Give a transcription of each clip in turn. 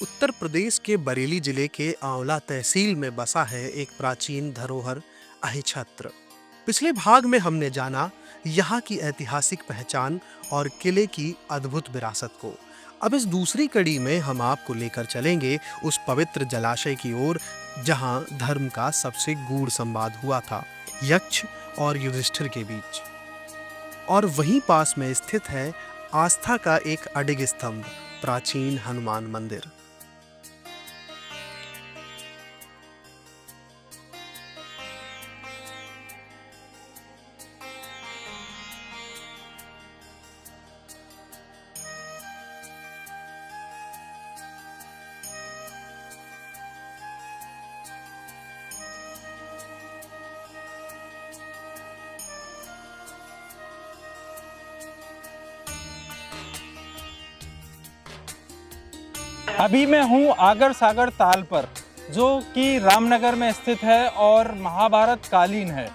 उत्तर प्रदेश के बरेली जिले के आंवला तहसील में बसा है एक प्राचीन धरोहर अहिछत्र। पिछले भाग में हमने जाना यहाँ की ऐतिहासिक पहचान और किले की अद्भुत विरासत को। अब इस दूसरी कड़ी में हम आपको लेकर चलेंगे उस पवित्र जलाशय की ओर जहाँ धर्म का सबसे गूढ़ संवाद हुआ था, यक्ष और युधिष्ठिर के बीच। और वहीं पास में स्थित है आस्था का एक अडिग स्तंभ, प्राचीन हनुमान मंदिर। अभी मैं हूँ आगर सागर ताल पर, जो कि रामनगर में स्थित है और महाभारत कालीन है।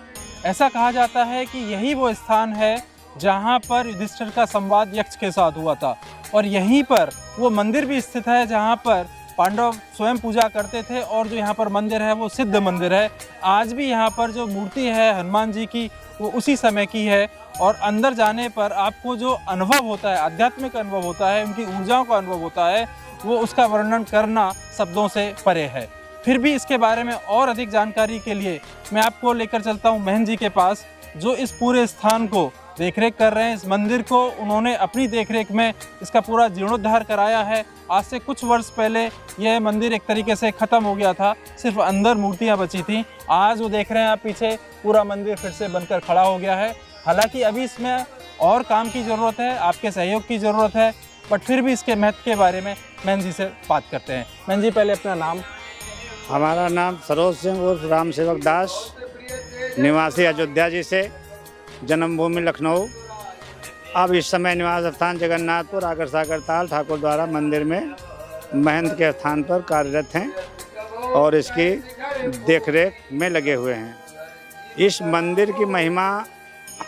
ऐसा कहा जाता है कि यही वो स्थान है जहाँ पर युधिष्ठिर का संवाद यक्ष के साथ हुआ था, और यहीं पर वो मंदिर भी स्थित है जहाँ पर पांडव स्वयं पूजा करते थे। और जो यहाँ पर मंदिर है वो सिद्ध मंदिर है। आज भी यहाँ पर जो मूर्ति है हनुमान जी की, वो उसी समय की है। और अंदर जाने पर आपको जो अनुभव होता है, आध्यात्मिक अनुभव होता है, उनकी ऊर्जाओं का अनुभव होता है, वो उसका वर्णन करना शब्दों से परे है। फिर भी इसके बारे में और अधिक जानकारी के लिए मैं आपको लेकर चलता हूँ महंत जी के पास, जो इस पूरे स्थान को देखरेख कर रहे हैं। इस मंदिर को उन्होंने अपनी देखरेख में इसका पूरा जीर्णोद्धार कराया है। आज से कुछ वर्ष पहले यह मंदिर एक तरीके से ख़त्म हो गया था, सिर्फ अंदर मूर्तियाँ बची थीं। आज वो देख रहे हैं आप पीछे, पूरा मंदिर फिर से बनकर खड़ा हो गया है। हालांकि अभी इसमें और काम की ज़रूरत है, आपके सहयोग की ज़रूरत है, बट फिर भी इसके महत्व के बारे में महंत जी से बात करते हैं। महंत जी, पहले अपना नाम। हमारा नाम सरोज सिंह उर्फ राम सेवक दास, निवासी अयोध्या जी से, जन्मभूमि लखनऊ। अब इस समय निवास स्थान जगन्नाथपुर आगर सागर ताल ठाकुर द्वारा मंदिर में महंत के स्थान पर कार्यरत हैं और इसकी देखरेख में लगे हुए हैं। इस मंदिर की महिमा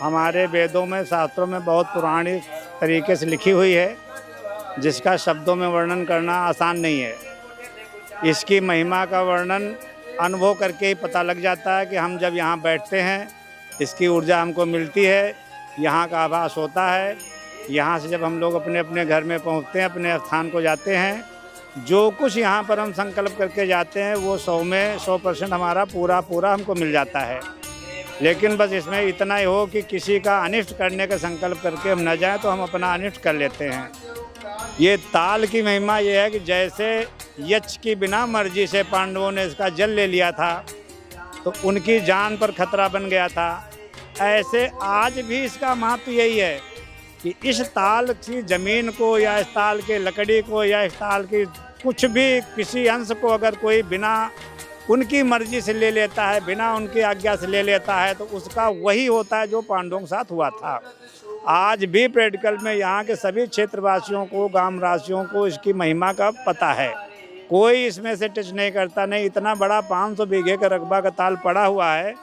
हमारे वेदों में, शास्त्रों में बहुत पुरानी तरीके से लिखी हुई है, जिसका शब्दों में वर्णन करना आसान नहीं है। इसकी महिमा का वर्णन अनुभव करके ही पता लग जाता है कि हम जब यहाँ बैठते हैं, इसकी ऊर्जा हमको मिलती है, यहाँ का आभास होता है। यहाँ से जब हम लोग अपने अपने घर में पहुँचते हैं, अपने स्थान को जाते हैं, जो कुछ यहाँ पर हम संकल्प करके जाते हैं वो 100 में 100% हमारा पूरा हमको मिल जाता है। लेकिन बस इसमें इतना ही हो कि किसी का अनिष्ट करने का संकल्प करके हम न जाएं तो हम अपना अनिष्ट कर लेते हैं। ये ताल की महिमा ये है कि जैसे यक्ष की बिना मर्जी से पांडवों ने इसका जल ले लिया था तो उनकी जान पर खतरा बन गया था, ऐसे आज भी इसका महत्व यही है कि इस ताल की ज़मीन को या इस ताल के लकड़ी को या इस ताल की कुछ भी किसी अंश को अगर कोई बिना उनकी मर्जी से ले लेता है, बिना उनकी आज्ञा से ले लेता है, तो उसका वही होता है जो पांडवों के साथ हुआ था। आज भी प्रैक्टिकल में यहाँ के सभी क्षेत्रवासियों को, ग्रामवासियों को इसकी महिमा का पता है। कोई इसमें से टच नहीं करता। नहीं, इतना बड़ा 500 बीघे का रकबा का ताल पड़ा हुआ है।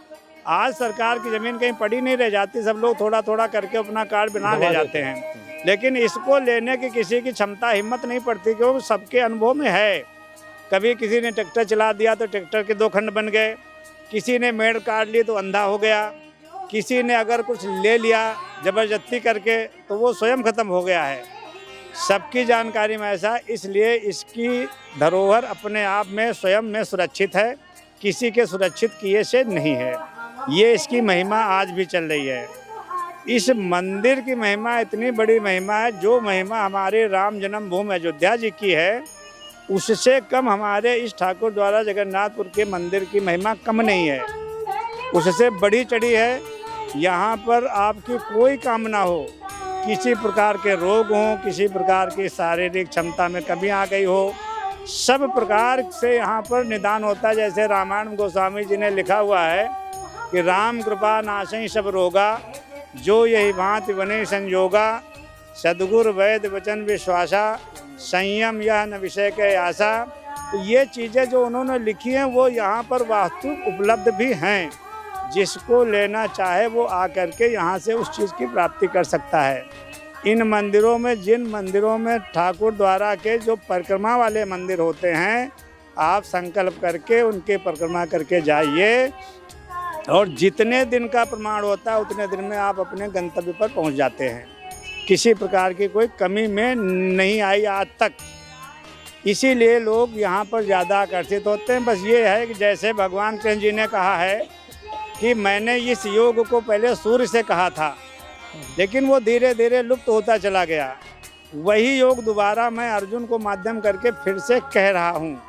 आज सरकार की ज़मीन कहीं पड़ी नहीं रह जाती, सब लोग थोड़ा थोड़ा करके अपना कार्ड बना ले जाते हैं, लेकिन इसको लेने की किसी की क्षमता, हिम्मत नहीं पड़ती, क्योंकि सबके अनुभव में है। कभी किसी ने ट्रैक्टर चला दिया तो ट्रैक्टर के 2 खंड बन गए, किसी ने मेड़ काट ली तो अंधा हो गया, किसी ने अगर कुछ ले लिया ज़बरदस्ती करके तो वो स्वयं ख़त्म हो गया है। सबकी जानकारी में ऐसा, इसलिए इसकी धरोहर अपने आप में स्वयं में सुरक्षित है, किसी के सुरक्षित किए से नहीं है। ये इसकी महिमा आज भी चल रही है। इस मंदिर की महिमा इतनी बड़ी महिमा है, जो महिमा हमारे राम जन्मभूमि अयोध्या जी की है, उससे कम हमारे इस ठाकुर द्वारा जगन्नाथपुर के मंदिर की महिमा कम नहीं है, उससे बढ़ी चढ़ी है। यहाँ पर आपकी कोई कामना हो, किसी प्रकार के रोग हों, किसी प्रकार की शारीरिक क्षमता में कमी आ गई हो, सब प्रकार से यहाँ पर निदान होता है। जैसे रामायण गोस्वामी जी ने लिखा हुआ है कि राम कृपा नाशई सब रोगा, जो यही भांति बने संयोगा, सद्गुरु वैद्य वचन विश्वासा, संयम यह न विषय के आशा। तो ये चीज़ें जो उन्होंने लिखी हैं वो यहाँ पर वास्तविक उपलब्ध भी हैं। जिसको लेना चाहे वो आकर के यहाँ से उस चीज़ की प्राप्ति कर सकता है। इन मंदिरों में, जिन मंदिरों में ठाकुर द्वारा के जो परिक्रमा वाले मंदिर होते हैं, आप संकल्प करके उनके परिक्रमा करके जाइए और जितने दिन का प्रमाण होता है उतने दिन में आप अपने गंतव्य पर पहुंच जाते हैं। किसी प्रकार की कोई कमी में नहीं आई आज तक। इसीलिए लोग यहाँ पर ज़्यादा आकर्षित होते हैं। बस ये है कि जैसे भगवान कृष्ण जी ने कहा है कि मैंने इस योग को पहले सूर्य से कहा था, लेकिन वो धीरे धीरे लुप्त होता चला गया। वही योग दोबारा मैं अर्जुन को माध्यम करके फिर से कह रहा हूँ।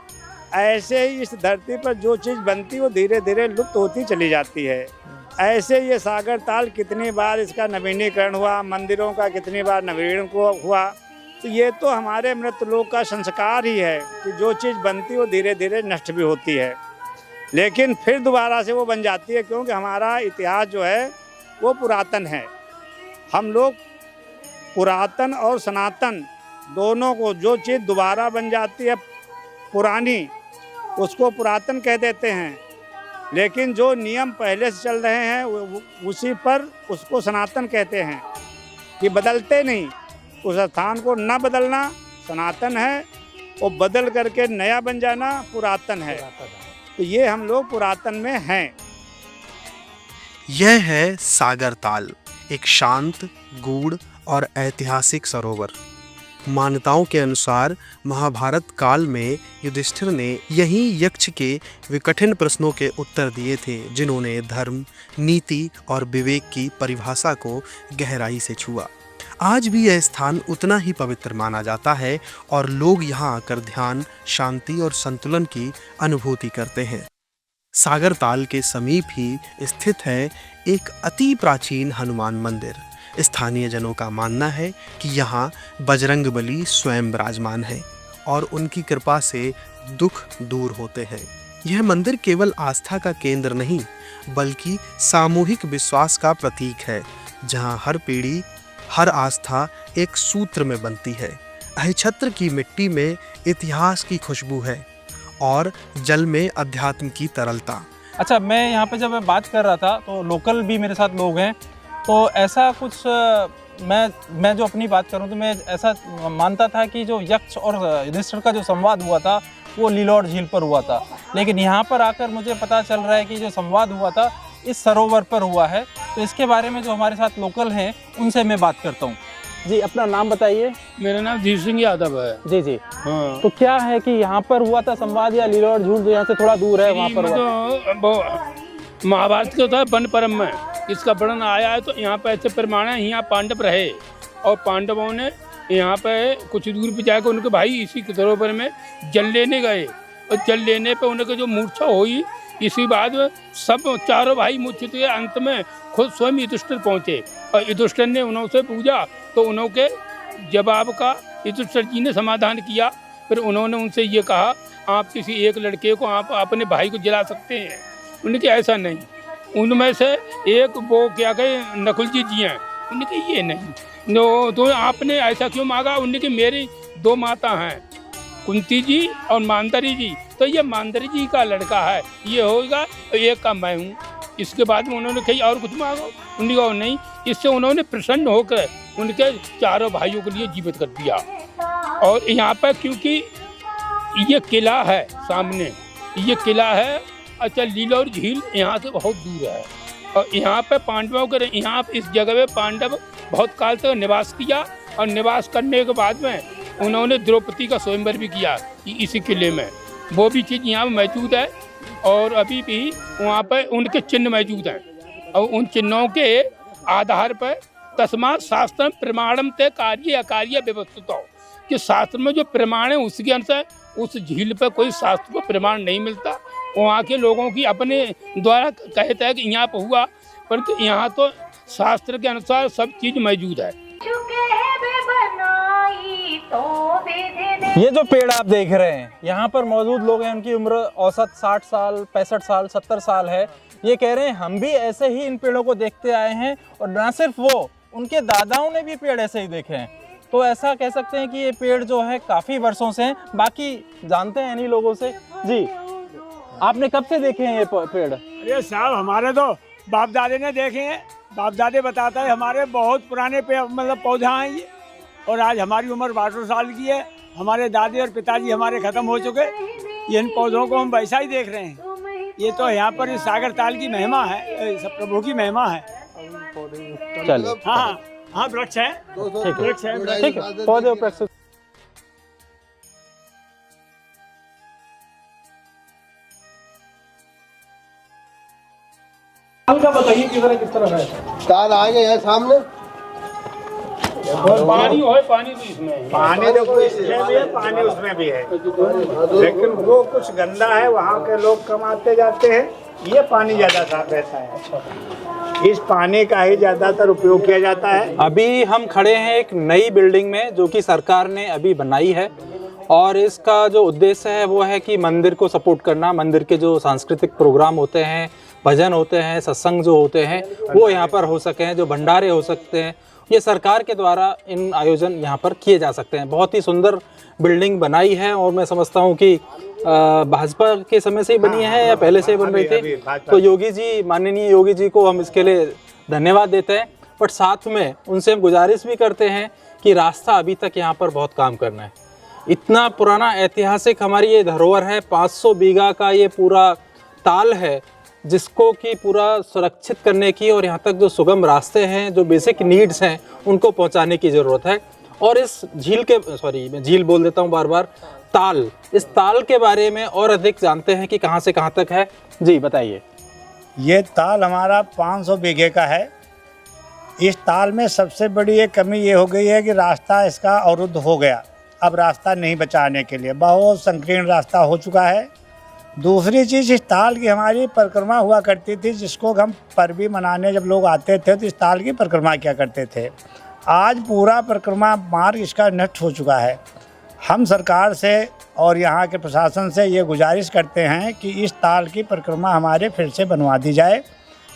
ऐसे ही इस धरती पर जो चीज़ बनती वो धीरे धीरे लुप्त होती चली जाती है। ऐसे ये सागर ताल कितनी बार इसका नवीनीकरण हुआ, मंदिरों का कितनी बार नवीनीकरण हुआ, तो ये तो हमारे मृतलोक का संस्कार ही है कि जो चीज़ बनती वो धीरे धीरे नष्ट भी होती है, लेकिन फिर दोबारा से वो बन जाती है, क्योंकि हमारा इतिहास जो है वो पुरातन है। हम लोग पुरातन और सनातन दोनों को, जो चीज़ दोबारा बन जाती है पुरानी, उसको पुरातन कह देते हैं, लेकिन जो नियम पहले से चल रहे हैं उसी पर उसको सनातन कहते हैं कि बदलते नहीं। उस स्थान को न बदलना सनातन है, और बदल करके नया बन जाना पुरातन है। तो ये हम लोग पुरातन में हैं। यह है सागर ताल, एक शांत, गूढ़ और ऐतिहासिक सरोवर। मान्यताओं के अनुसार महाभारत काल में युधिष्ठिर ने यहीं यक्ष के वे कठिन प्रश्नों के उत्तर दिए थे, जिन्होंने धर्म, नीति और विवेक की परिभाषा को गहराई से छुआ। आज भी यह स्थान उतना ही पवित्र माना जाता है और लोग यहाँ आकर ध्यान, शांति और संतुलन की अनुभूति करते हैं। सागर ताल के समीप ही स्थित है एक अति प्राचीन हनुमान मंदिर। स्थानीय जनों का मानना है कि यहाँ बजरंगबली स्वयं विराजमान है और उनकी कृपा से दुख दूर होते हैं। यह मंदिर केवल आस्था का केंद्र नहीं, बल्कि सामूहिक विश्वास का प्रतीक है, जहाँ हर पीढ़ी, हर आस्था एक सूत्र में बनती है। अहिछत्र की मिट्टी में इतिहास की खुशबू है और जल में अध्यात्म की तरलता। अच्छा, मैं यहाँ पे जब मैं बात कर रहा था तो लोकल भी मेरे साथ लोग हैं, तो ऐसा कुछ मैं जो अपनी बात करूँ तो मैं ऐसा मानता था कि जो यक्ष और युधिष्ठिर का जो संवाद हुआ था वो लीलौर झील पर हुआ था, लेकिन यहाँ पर आकर मुझे पता चल रहा है कि जो संवाद हुआ था इस सरोवर पर हुआ है। तो इसके बारे में जो हमारे साथ लोकल हैं उनसे मैं बात करता हूँ। जी, अपना नाम बताइए। मेरा नाम धीर सिंह यादव है। जी जी। हाँ। तो क्या है कि यहाँ पर हुआ था संवाद, या लीलौर झील जो यहाँ से थोड़ा दूर है वहाँ पर हुआ? तो महाभारत के होता है वन परम में इसका वर्णन आया है। तो यहाँ पे ऐसे प्रमाण है, यहाँ पांडव रहे और पांडवों ने यहाँ पे कुछ दूर पे जाकर उनके भाई इसी सरोवर में जल लेने गए, और जल लेने पे उनके जो मूर्छा हुई, इसी बाद सब चारों भाई मूर्छित हुए। अंत में खुद स्वयं युधिष्ठिर पहुँचे और युधिष्ठिर ने उनसे पूछा, तो उनके जवाब का युधिष्ठिर जी ने समाधान किया। फिर उन्होंने उनसे ये कहा, आप किसी एक लड़के को आप अपने भाई को जला सकते हैं। उनके ऐसा नहीं। उनमें से एक वो क्या कहे नकुल जी हैं, उनके ये नहीं। तो आपने ऐसा क्यों मांगा? उनकी मेरी दो माता हैं, कुंती जी और मांदरी जी, तो ये मांदरी जी का लड़का है, ये होगा, एक का मैं हूँ। इसके बाद में उन्होंने कही और कुछ मांगो, उन्होंने कहा नहीं। इससे उन्होंने प्रसन्न होकर उनके चारों भाइयों के लिए जीवित कर दिया। और यहाँ पर क्योंकि ये किला है सामने, ये किला है। अच्छा, लीलौर झील यहाँ से बहुत दूर है और यहाँ पे पांडवों के यहाँ इस जगह पे पांडव बहुत काल तक निवास किया, और निवास करने के बाद में उन्होंने द्रौपदी का स्वयंवर भी किया इसी किले में। वो भी चीज़ यहाँ मौजूद है और अभी भी वहाँ पर उनके चिन्ह मौजूद हैं, और उन चिन्हों के आधार पर तस्मात् शास्त्र प्रमाणम ते कार्य अकार्य व्यवस्थित हो, कि शास्त्र में जो प्रमाण है उसके अनुसार उस झील पर कोई शास्त्र को प्रमाण नहीं मिलता। वहाँ के लोगों की अपने द्वारा कहता है कि यहाँ पर हुआ, परंतु यहाँ तो शास्त्र के अनुसार सब चीज़ मौजूद है। ये जो पेड़ आप देख रहे हैं, यहाँ पर मौजूद लोग हैं, उनकी उम्र औसत 60 साल, 65 साल, 70 साल है। ये कह रहे हैं हम भी ऐसे ही इन पेड़ों को देखते आए हैं, और ना सिर्फ वो, उनके दादाओं ने भी पेड़ ऐसे ही देखे हैं। तो ऐसा कह सकते हैं कि ये पेड़ जो है काफ़ी वर्षों से हैं। बाकी जानते हैं इन्हीं लोगों से। जी, आपने कब से देखे हैं ये पेड़? अरे साहब, हमारे तो बाप दादे ने देखे हैं। बाप दादे बताता है हमारे बहुत पुराने मतलब पौधा हैं ये, और आज हमारी उम्र 62 साल की है। हमारे दादी और पिताजी हमारे ख़त्म हो चुके, ये इन पौधों को हम वैसा ही देख रहे हैं। ये तो यहाँ पर इस सागर ताल की महिमा है, सब प्रभु की महिमा है। चलिए हाँ हाँ, वृक्ष है, वृक्ष है, ठीक है, पौधे प्रस्तुत। का बताइए किस तरह है। ताल आ गए हैं सामने। पानी हो, पानी भी इसमें है। पानी देखो इसमें भी है, पानी उसमें भी है, लेकिन वो कुछ गंदा है, वहाँ के लोग कम आते जाते हैं, ये पानी ज़्यादा साफ रहता है। इस पानी का ही ज़्यादातर उपयोग किया जाता है। अभी हम खड़े हैं एक नई बिल्डिंग में जो कि सरकार ने अभी बनाई है, और इसका जो उद्देश्य है वो है कि मंदिर को सपोर्ट करना। मंदिर के जो सांस्कृतिक प्रोग्राम होते हैं, भजन होते हैं, सत्संग जो होते हैं, वो यहाँ पर हो सकें, जो भंडारे हो सकते हैं, ये सरकार के द्वारा इन आयोजन यहाँ पर किए जा सकते हैं। बहुत ही सुंदर बिल्डिंग बनाई है, और मैं समझता हूँ कि भाजपा के समय से ही बनी है या पहले से ही बन रही थी। तो योगी जी, माननीय योगी जी को हम इसके लिए धन्यवाद देते हैं, बट साथ में उनसे हम गुजारिश भी करते हैं कि रास्ता अभी तक यहाँ पर बहुत काम करना है। इतना पुराना ऐतिहासिक हमारी ये धरोहर है, 500 बीघा का ये पूरा ताल है, जिसको कि पूरा सुरक्षित करने की और यहाँ तक जो सुगम रास्ते हैं, जो बेसिक नीड्स हैं, उनको पहुँचाने की ज़रूरत है। और इस झील के, सॉरी मैं झील बोल देता हूँ बार बार, ताल, इस ताल के बारे में और अधिक जानते हैं कि कहाँ से कहाँ तक है। जी बताइए। ये ताल हमारा 500 बीघे का है। इस ताल में सबसे बड़ी एक कमी ये हो गई है कि रास्ता इसका अवरुद्ध हो गया। अब रास्ता नहीं बचाने के लिए बहुत संकीर्ण रास्ता हो चुका है। दूसरी चीज़, इस ताल की हमारी परिक्रमा हुआ करती थी, जिसको हम परवी मनाने जब लोग आते थे तो इस ताल की परिक्रमा किया करते थे। आज पूरा परिक्रमा मार्ग इसका नष्ट हो चुका है। हम सरकार से और यहाँ के प्रशासन से ये गुजारिश करते हैं कि इस ताल की परिक्रमा हमारे फिर से बनवा दी जाए,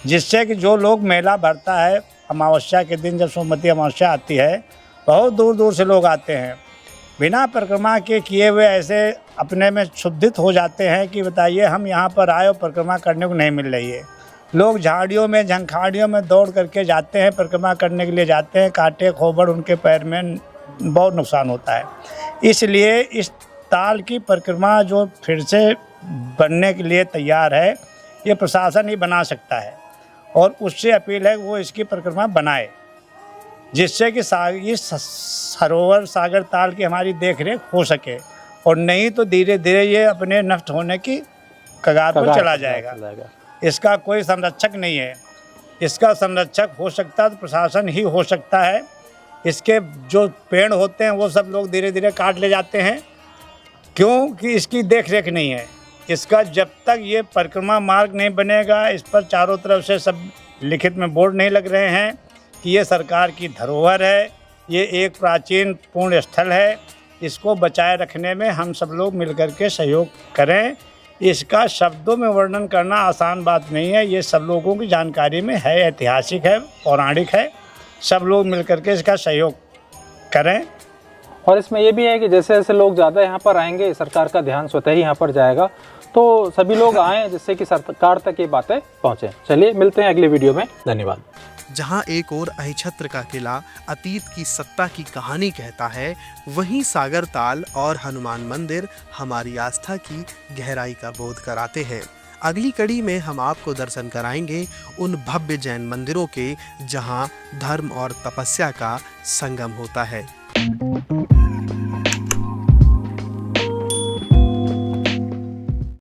जिससे कि जो लोग मेला भरता है अमावस्या के दिन, जब सोमवती अमावस्या आती है, बहुत दूर दूर से लोग आते हैं। बिना परिक्रमा के किए हुए ऐसे अपने में क्षुब्धित हो जाते हैं कि बताइए हम यहाँ पर आए और परिक्रमा करने को नहीं मिल रही है। लोग झाड़ियों में, झंखाड़ियों में दौड़ करके जाते हैं, परिक्रमा करने के लिए जाते हैं, कांटे खोबड़ उनके पैर में बहुत नुकसान होता है। इसलिए इस ताल की परिक्रमा जो फिर से बनने के लिए तैयार है, ये प्रशासन ही बना सकता है, और उससे अपील है कि वो इसकी परिक्रमा बनाए, जिससे कि इस सरोवर सागर ताल की हमारी देख रेख हो सके, और नहीं तो धीरे धीरे ये अपने नष्ट होने की कगार पर चला जाएगा। इसका कोई संरक्षक नहीं है। इसका संरक्षक हो सकता है तो प्रशासन ही हो सकता है। इसके जो पेड़ होते हैं वो सब लोग धीरे धीरे काट ले जाते हैं, क्योंकि इसकी देख रेख नहीं है। इसका जब तक ये परिक्रमा मार्ग नहीं बनेगा, इस पर चारों तरफ से सब लिखित में बोर्ड नहीं लग रहे हैं कि ये सरकार की धरोहर है, ये एक प्राचीन पूर्ण स्थल है, इसको बचाए रखने में हम सब लोग मिलकर के सहयोग करें। इसका शब्दों में वर्णन करना आसान बात नहीं है, ये सब लोगों की जानकारी में है, ऐतिहासिक है, पौराणिक है। सब लोग मिलकर के इसका सहयोग करें। और इसमें ये भी है कि जैसे जैसे लोग ज़्यादा यहाँ पर आएंगे, सरकार का ध्यान स्वतः ही यहाँ पर जाएगा, तो सभी लोग आएँ जिससे कि सरकार तक ये बातें पहुँचें। चलिए मिलते हैं अगले वीडियो में। धन्यवाद। जहां एक और अहिछत्र का किला अतीत की सत्ता की कहानी कहता है, वहीं सागर ताल और हनुमान मंदिर हमारी आस्था की गहराई का बोध कराते हैं। अगली कड़ी में हम आपको दर्शन कराएंगे उन भव्य जैन मंदिरों के, जहां धर्म और तपस्या का संगम होता है।